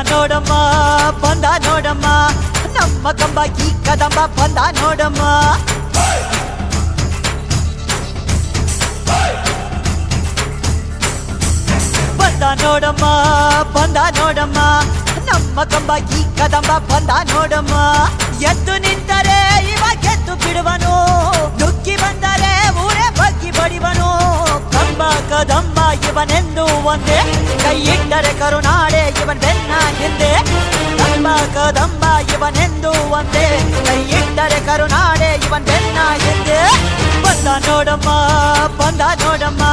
ನೋಡಮ್ಮ ಬಂದ ನೋಡಮ್ಮ ನಮ್ಮ ಕಂಬ ಈ ಕದಂಬ ಬಂದ ನೋಡಮ್ಮ ಬಂದ ನೋಡಮ್ಮ ಬಂದ ನೋಡಮ್ಮ ನಮ್ಮ ಕಂಬ ಈ ಕದಂಬ ಬಂದ ನೋಡಮ್ಮ ಎದ್ದು ನಿಂತರೆ ಇವ ಗೆದ್ದು ಬಿಡುವನು ನುಗ್ಗಿ ಬಂದರೆ ಊರೇ ಬಗ್ಗಿ ಬಡಿವನು ಕಂಬ ಕದಂಬ ಇವನೆಂದು ಒಂದೇ ಕೈ ಇಟ್ಟರೆ ಕರುನಾಡೆ ಇವನ್ ಬೆನ್ನ ಹಿಂದೆ ಕಂಬ ಕದಂಬ ಇವನೆಂದು ಒಂದೇ ಕೈ ಇಟ್ಟರೆ ಕರುನಾಡೆ ಇವನ್ ಬೆನ್ನ ಹಿಂದೆ ಬಂದ ನೋಡಮ್ಮ ಬಂದ ನೋಡಮ್ಮ